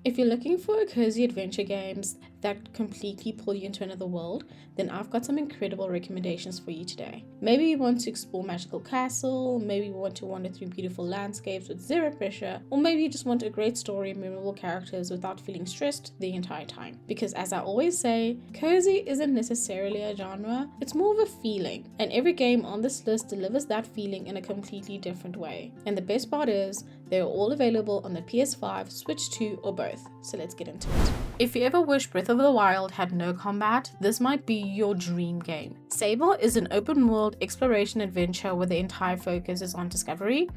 If you're looking for cozy adventure games that completely pull you into another world, then I've got some incredible recommendations for you today. Maybe you want to explore magical castle, maybe you want to wander through beautiful landscapes with zero pressure, or maybe you just want a great story and memorable characters without feeling stressed the entire time. Because as I always say, cozy isn't necessarily a genre, it's more of a feeling, and every game on this list delivers that feeling in a completely different way. And the best part is, they're all available on the PS5, Switch 2, or both. So let's get into it. If you ever wish Breath of the Wild had no combat, this might be your dream game. Sable is an open world exploration adventure where the entire focus is on discovery.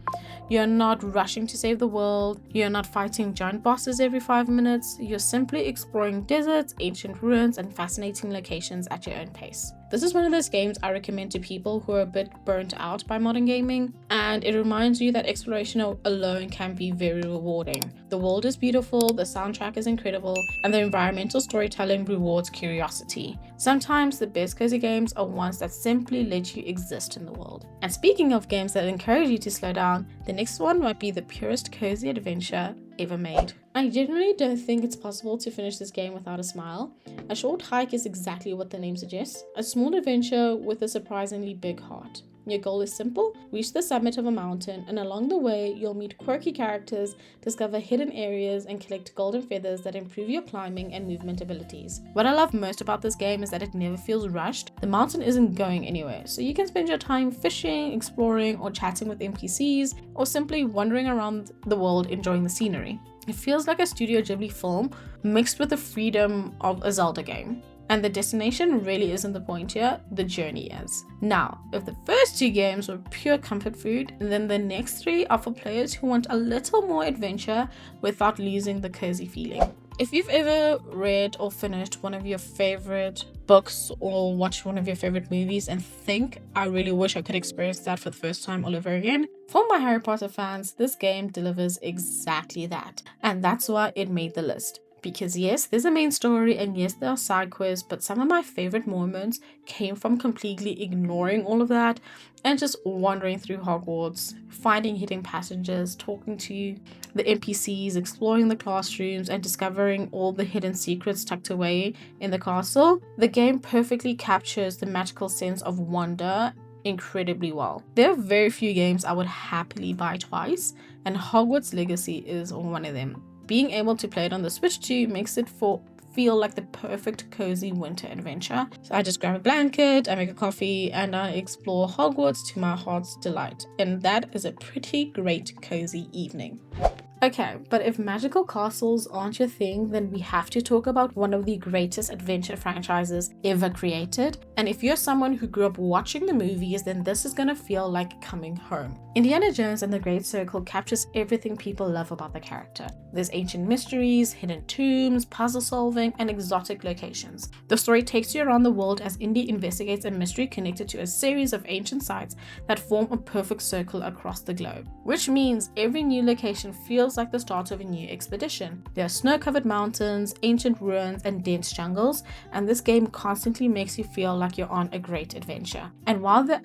You're not rushing to save the world, you're not fighting giant bosses every 5 minutes, you're simply exploring deserts, ancient ruins, and fascinating locations at your own pace. This is one of those games I recommend to people who are a bit burnt out by modern gaming, and it reminds you that exploration alone can be very rewarding. The world is beautiful, the soundtrack is incredible, and the environmental storytelling rewards curiosity. Sometimes the best cozy games are ones that simply let you exist in the world. And speaking of games that encourage you to slow down, the next one might be the purest cozy adventure ever made. I generally don't think it's possible to finish this game without a smile. A short hike is exactly what the name suggests, a small adventure with a surprisingly big heart. Your goal is simple: reach the summit of a mountain, and along the way you'll meet quirky characters, discover hidden areas, and collect golden feathers that improve your climbing and movement abilities. What I love most about this game is that it never feels rushed. The mountain isn't going anywhere, so you can spend your time fishing, exploring, or chatting with NPCs, or simply wandering around the world enjoying the scenery. It feels like a Studio Ghibli film mixed with the freedom of a Zelda game. And the destination really isn't the point here, the journey is. Now, if the first two games were pure comfort food, then the next three are for players who want a little more adventure without losing the cozy feeling. If you've ever read or finished one of your favorite books or watched one of your favorite movies and think, I really wish I could experience that for the first time all over again, for my Harry Potter fans, this game delivers exactly that. And that's why it made the list. Because yes, there's a main story and yes, there are side quests, but some of my favorite moments came from completely ignoring all of that and just wandering through Hogwarts, finding hidden passages, talking to the NPCs, exploring the classrooms, and discovering all the hidden secrets tucked away in the castle. The game perfectly captures the magical sense of wonder incredibly well. There are very few games I would happily buy twice, and Hogwarts Legacy is one of them. Being able to play it on the Switch 2 makes it feel like the perfect cozy winter adventure. So I just grab a blanket, I make a coffee, and I explore Hogwarts to my heart's delight. And that is a pretty great cozy evening. Okay, but if magical castles aren't your thing, then we have to talk about one of the greatest adventure franchises ever created. And if you're someone who grew up watching the movies, then this is gonna feel like coming home. Indiana Jones and the Great Circle captures everything people love about the character. There's ancient mysteries, hidden tombs, puzzle solving, and exotic locations. The story takes you around the world as Indy investigates a mystery connected to a series of ancient sites that form a perfect circle across the globe. Which means every new location feels like the start of a new expedition. There are snow-covered mountains, ancient ruins, and dense jungles, and this game constantly makes you feel like you're on a great adventure. And while there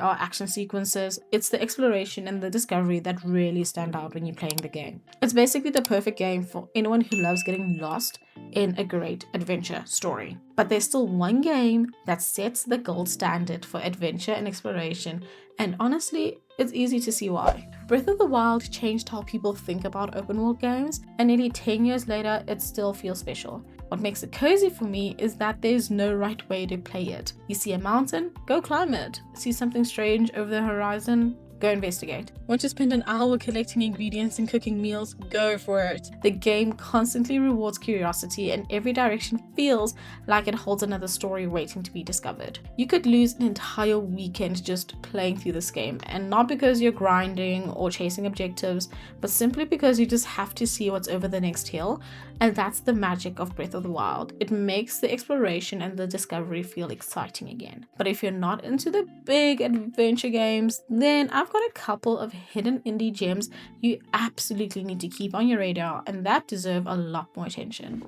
are action sequences, it's the exploration and the discovery that really stand out when you're playing the game. It's basically the perfect game for anyone who loves getting lost in a great adventure story. But there's still one game that sets the gold standard for adventure and exploration, and honestly, it's easy to see why. Breath of the Wild changed how people think about open world games, and nearly 10 years later, it still feels special. What makes it cozy for me is that there's no right way to play it. You see a mountain? Go climb it. See something strange over the horizon? Go investigate. Want to spend an hour collecting ingredients and cooking meals? Go for it. The game constantly rewards curiosity, and every direction feels like it holds another story waiting to be discovered. You could lose an entire weekend just playing through this game, and not because you're grinding or chasing objectives, but simply because you just have to see what's over the next hill. And that's the magic of Breath of the Wild. It makes the exploration and the discovery feel exciting again. But if you're not into the big adventure games, then I've got a couple of hidden indie gems you absolutely need to keep on your radar and that deserve a lot more attention.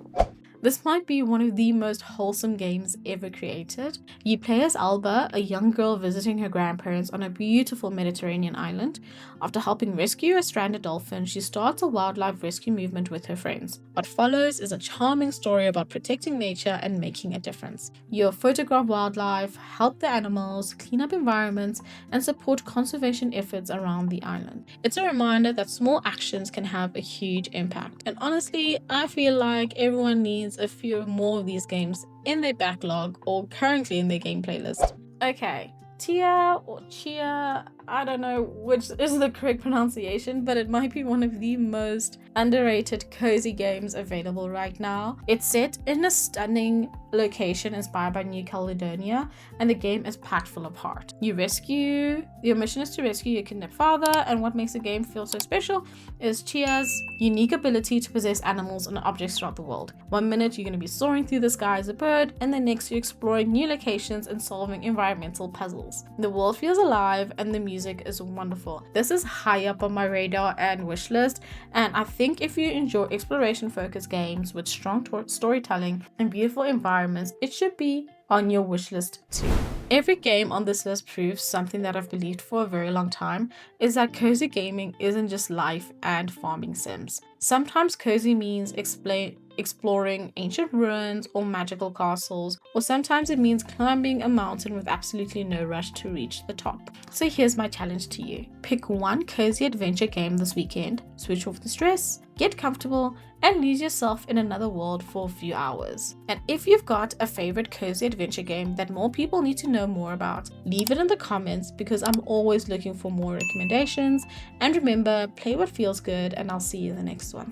This might be one of the most wholesome games ever created. You play as Alba, a young girl visiting her grandparents on a beautiful Mediterranean island. After helping rescue a stranded dolphin, she starts a wildlife rescue movement with her friends. What follows is a charming story about protecting nature and making a difference. You'll photograph wildlife, help the animals, clean up environments, and support conservation efforts around the island. It's a reminder that small actions can have a huge impact. And honestly, I feel like everyone needs a few more of these games in their backlog or currently in their game playlist. Okay, Tia or Chia, I don't know which is the correct pronunciation, but it might be one of the most underrated cozy games available right now. It's set in a stunning location inspired by New Caledonia, and the game is packed full of heart. Your mission is to rescue your kidnapped father, and what makes the game feel so special is Chia's unique ability to possess animals and objects throughout the world. One minute you're going to be soaring through the sky as a bird, and the next you're exploring new locations and solving environmental puzzles. The world feels alive and the music is wonderful. This is high up on my radar and wish list, and I think if you enjoy exploration focused games with strong storytelling and beautiful environments, it should be on your wish list too. Every game on this list proves something that I've believed for a very long time, is that cozy gaming isn't just life and farming sims. Sometimes cozy means exploring ancient ruins or magical castles, or sometimes it means climbing a mountain with absolutely no rush to reach the top. So here's my challenge to you. Pick one cozy adventure game this weekend, switch off the stress, get comfortable, and lose yourself in another world for a few hours. And if you've got a favorite cozy adventure game that more people need to know more about, leave it in the comments because I'm always looking for more recommendations. And remember, play what feels good, and I'll see you in the next one.